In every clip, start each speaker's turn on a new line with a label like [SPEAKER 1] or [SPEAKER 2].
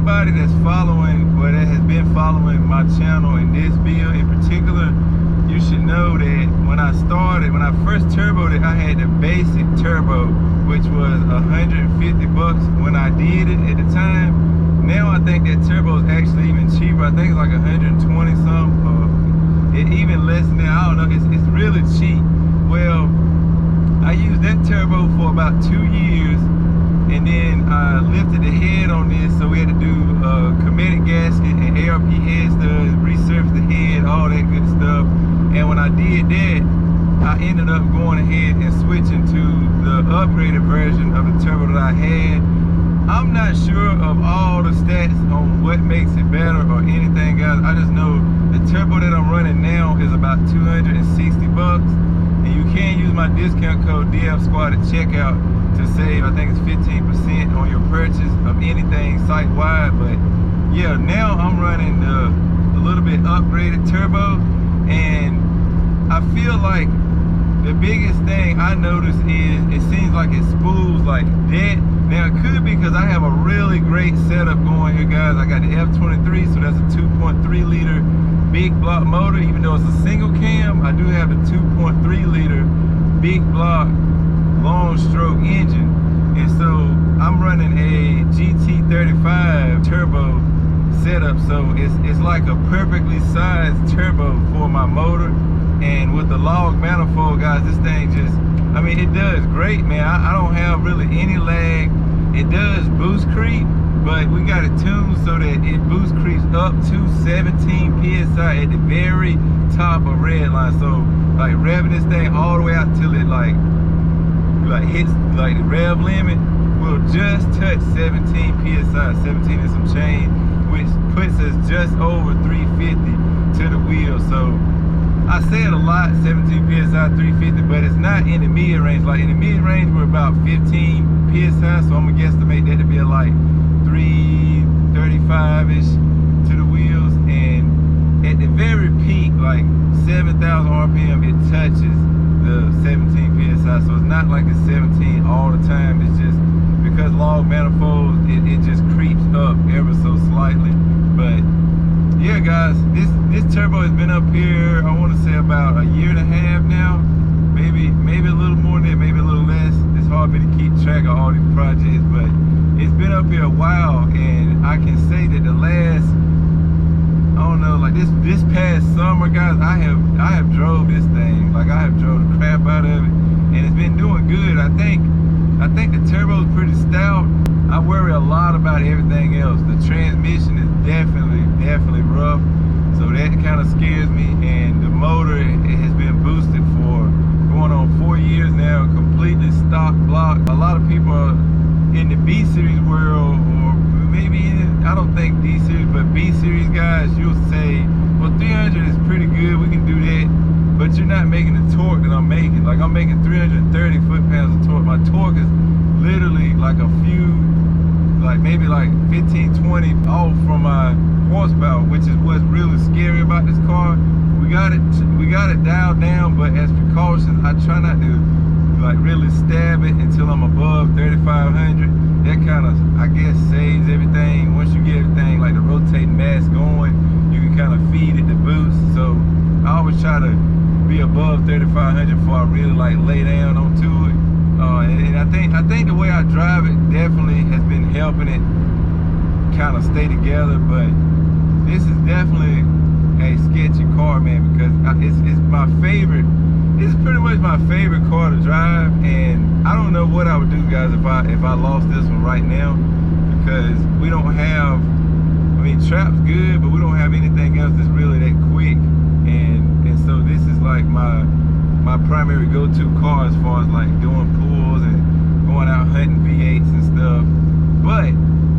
[SPEAKER 1] anybody that's following, or that has been following my channel in this build in particular, you should know that when I first turboed it, I had the basic turbo, which was 150 bucks when I did it at the time. Now I think that turbo is actually even cheaper. I think it's like 120 something, or even less than that. I don't know. It's really cheap. Well, I used that turbo for about 2 years, and then I lifted the head on this, so we had to do Cometic gasket and ARP head studs, resurface the head, all that good stuff. And when I did that, I ended up going ahead and switching to the upgraded version of the turbo that I had. I'm not sure of all the stats on what makes it better or anything, guys. I just know the turbo that I'm running now is about 260 bucks. And you can use my discount code DFSQUAD at checkout to save, I think it's 15% on your purchase of anything site-wide. But yeah, now I'm running the a little bit upgraded turbo, and I feel like the biggest thing I notice is it seems like it spools like that. Now it could be because I have a really great setup going here, guys. I got the F23, so that's a 2.3 liter big block motor. Even though it's a single cam, I do have the 2.3 liter big block long stroke engine. And so I'm running a GT35 turbo setup, so it's like a perfectly sized turbo for my motor. And with the log manifold, guys, this thing just, I mean, it does great, man. I don't have really any lag. It does boost creep, but we got it tuned so that it boost creeps up to 17 PSI at the very top of red line. So like revving this thing all the way out till it like hits like the rev limit will just touch 17 PSI, 17 and some change, which puts us just over 350 to the wheel. So I say it a lot, 17 PSI, 350, but it's not in the mid range. Like in the mid range, we're about 15 PSI, so I'm gonna guesstimate that to be like 335-ish to the wheels. And at the very peak, like 7,000 RPM, it touches the 17 PSI. So it's not like it's 17 all the time. It's just because log manifolds, it just creeps up ever so slightly. But yeah, guys, this turbo has been up here, I want to say about a year and a half now. Maybe a little more than that, maybe a little less. It's hard for me to keep track of all these projects, but it's been up here a while, and I can say that the last, I don't know, like this past summer, guys, I have drove this thing. Like I have drove the crap out of it, and it's been doing good. I think the turbo is pretty stout. I worry a lot about everything else. The transmission is definitely rough, so that kind of scares me. And the motor, it has been boosted for going on 4 years now, completely stock block. A lot of people are in the B series world, or maybe I don't think D series, but B series guys, you'll say, well, 300 is pretty good, we can do that, but you're not making the torque that I'm making. Like I'm making 330 foot-pounds of torque. My torque is literally like a few, like maybe like 15, 20 off from my horsepower, which is what's really scary about this car. We got it dialed down, but as precautions, I try not to like really stab it until I'm above 3,500. That kind of, I guess, saves everything. Once you get everything like the rotating mass going, you can kind of feed it the boost. So I always try to be above 3,500 before I really like lay down onto it. And I think the way I drive it definitely has been helping it kind of stay together. But this is definitely a sketchy car, man, because it's my favorite. This is pretty much my favorite car to drive, and I don't know what I would do, guys, if I lost this one right now, because we don't have, I mean, trap's good, but we don't have anything else that's really that quick, and so this is like my primary go-to car as far as like doing pulls and going out hunting V8s and stuff. But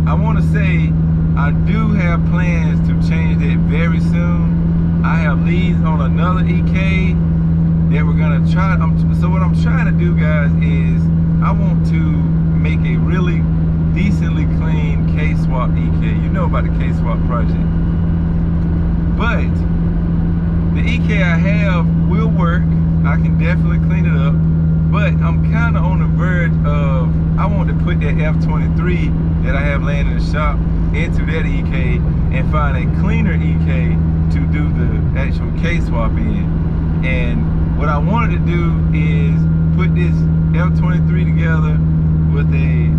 [SPEAKER 1] I want to say I do have plans to change that very soon. I have leads on another EK that we're gonna try. So what I'm trying to do, guys, is I want to make a really decently clean K-swap EK. You know about the K-swap project. But the EK I have will work. I can definitely clean it up. But I'm kind of on the verge of, I want to put that F23 that I have laying in the shop into that EK and find a cleaner EK to do the actual K swap in. And what I wanted to do is put this F23 together with a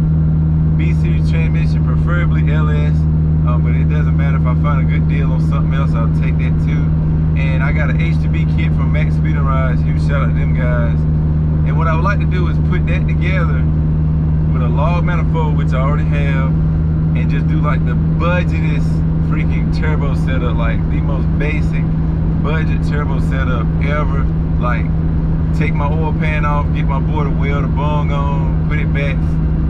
[SPEAKER 1] B-series transmission, preferably LS, but it doesn't matter. If I find a good deal on something else, I'll take that too. And I got an HTB kit from Maxpeedingrods, huge shout out to them guys. And what I would like to do is put that together with a log manifold, which I already have, and just do like the budgetest freaking turbo setup, like the most basic budget turbo setup ever. Like take my oil pan off, get my boy to weld the bung on, put it back,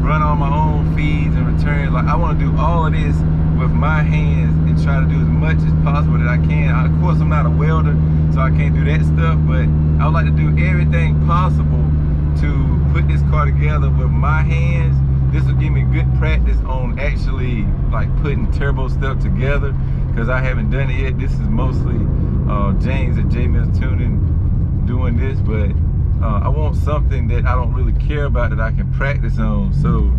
[SPEAKER 1] run all my own feeds and returns. Like I want to do all of this with my hands and try to do as much as possible that I can. Of course, I'm not a welder, so I can't do that stuff, but I would like to do everything possible to put this car together with my hands. This will give me good practice on actually like putting turbo stuff together, because I haven't done it yet. This is mostly James at J Mills Tuning doing this, but I want something that I don't really care about that I can practice on. So,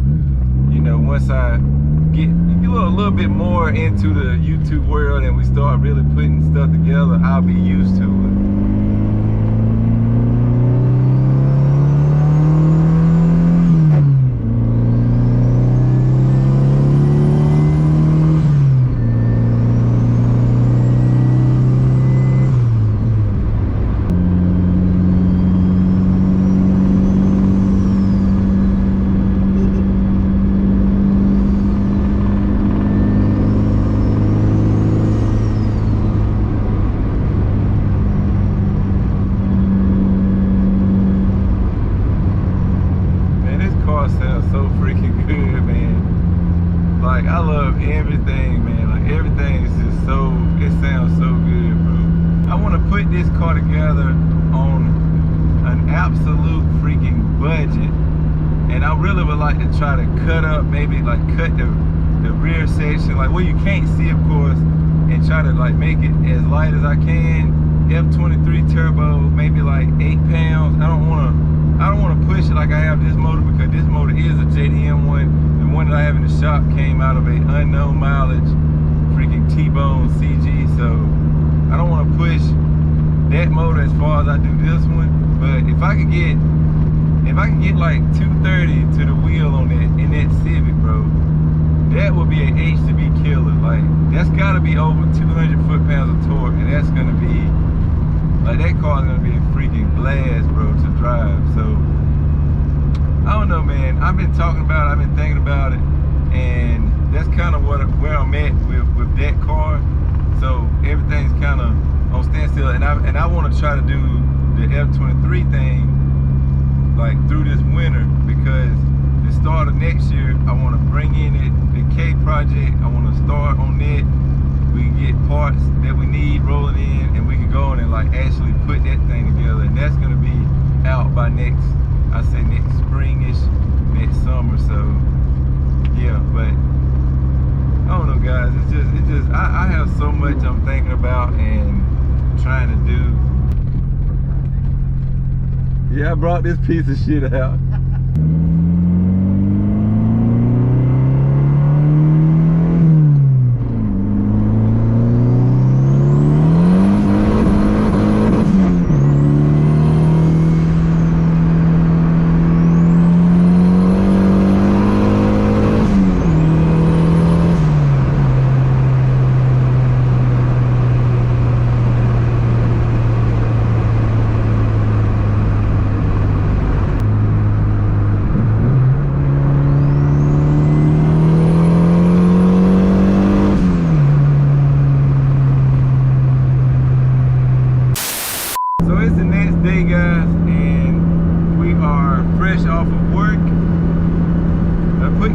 [SPEAKER 1] you know, once I get a little bit more into the YouTube world and we start really putting stuff together, I'll be used to it. Sounds so freaking good, man. Like I love everything, man. Like everything is just so, it sounds so good, bro. I want to put this car together on an absolute freaking budget, and I really would like to try to cut up, maybe like cut the rear section, like where you can't see, of course, and try to like make it as light as I can. F23 turbo, maybe like 8 pounds. I don't want to push it like I have this motor, because this motor is a JDM one. The one that I have in the shop came out of a unknown mileage freaking T-Bone CG, so I don't want to push that motor as far as I do this one. But if I can get like 230 to the wheel on that in that Civic, bro, that would be an HTB killer. Like that's got to be over 200 foot-pounds of torque, and that's gonna be like, that car is gonna be a freaking blast, bro, to drive. So I don't know, man. I've been talking about it, I've been thinking about it, and that's kind of where I'm at with that car. So everything's kind of on standstill, and I want to try to do the F23 thing like through this winter, because the start of next year I want to bring in the K project. I want to start on that. We can get parts that we need rolling in, and we can go in and like actually put that thing together, and that's gonna be out by next springish, next summer. So yeah, but I don't know, guys. It's just I have so much I'm thinking about and trying to do. Yeah, I brought this piece of shit out.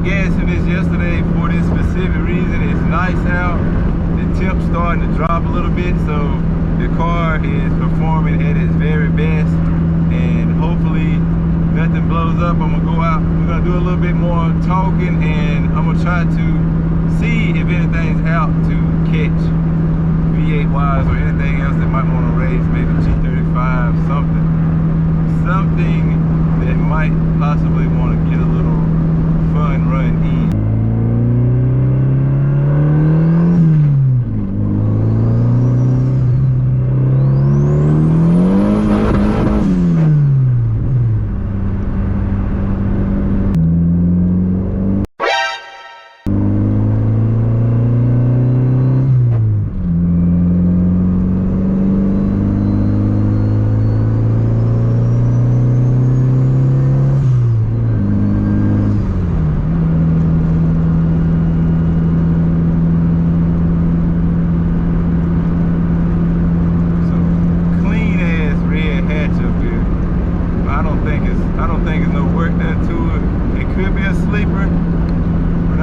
[SPEAKER 1] Gas in this yesterday for this specific reason. It's nice out, the temp's starting to drop a little bit, so the car is performing at its very best, and hopefully nothing blows up. I'm gonna go out, we're gonna do a little bit more talking, and I'm gonna try to see if anything's out to catch V8 wise or anything else that might want to race, maybe G35, something that might possibly want to get a little fun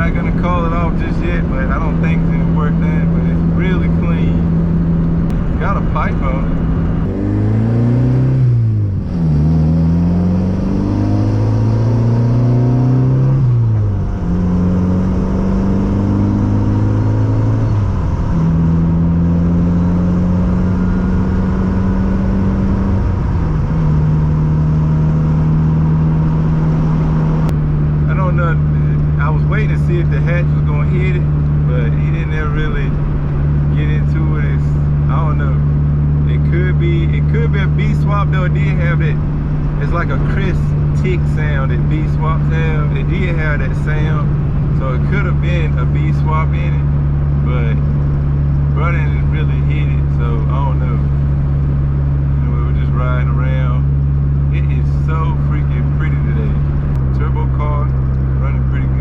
[SPEAKER 1] not gonna call it off just yet, but I don't think it's any work done, but it's really clean. Got a pipe on it. I was waiting to see if the hatch was gonna hit it, but he didn't ever really get into it. I don't know. It could be a B swap though. It did have that. It's like a crisp tick sound that B swaps have. It did have that sound, so it could have been a B swap in it, but bro didn't really hit it. So I don't know. You know, we were just riding around. It is so freaking pretty today. Turbo car. Running pretty good.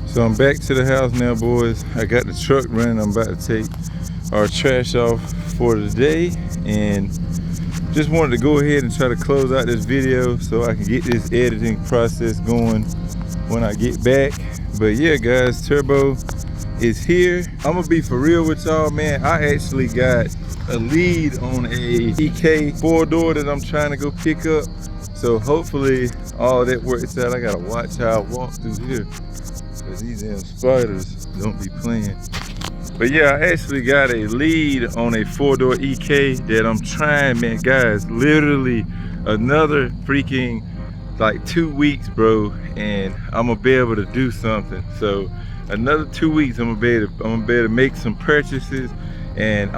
[SPEAKER 1] So I'm back to the house now, boys. I got the truck running. I'm about to take our trash off for the day, and just wanted to go ahead and try to close out this video so I can get this editing process going when I get back. But yeah, guys, Turbo is here. I'm gonna be for real with y'all, man. I actually got a lead on a EK 4-door that I'm trying to go pick up. So hopefully all that works out. I gotta watch how I walk through here, because these damn spiders don't be playing. But yeah, I actually got a lead on a 4-door EK that I'm trying, man. Guys, literally another freaking like 2 weeks, bro, and I'm gonna be able to do something. So another 2 weeks, I'm gonna be able to make some purchases, and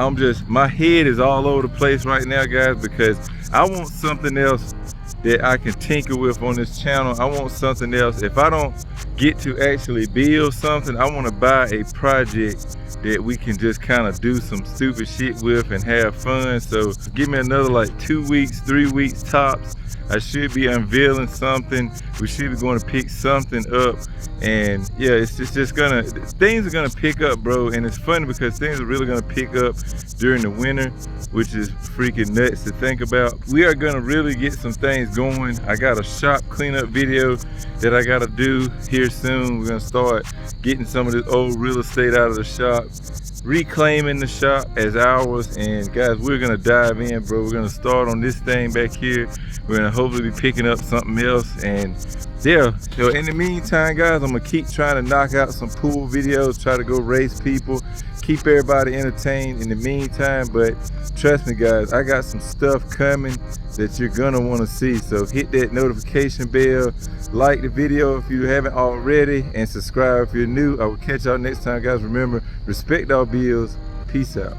[SPEAKER 1] my head is all over the place right now, guys, because I want something else that I can tinker with on this channel. I want something else. If I don't get to actually build something, I want to buy a project that we can just kind of do some stupid shit with and have fun. So give me another like 2 weeks, 3 weeks tops. I should be unveiling something. We should be going to pick something up, and yeah, it's just gonna, things are gonna pick up, bro. And it's funny because things are really gonna pick up during the winter, which is freaking nuts to think about. We are gonna really get some things going. I got a shop cleanup video that I gotta do here soon. We're gonna start getting some of this old real estate out of the shop, reclaiming the shop as ours. And guys, we're gonna dive in, bro. We're gonna start on this thing back here. We're gonna hopefully be picking up something else, and yeah. So in the meantime, guys, I'm gonna keep trying to knock out some pool videos, try to go race people, keep everybody entertained in the meantime. But trust me, guys, I got some stuff coming that you're gonna want to see. So hit that notification bell, like the video if you haven't already, and subscribe if you're new. I will catch y'all next time, guys. Remember, respect our bills. Peace out.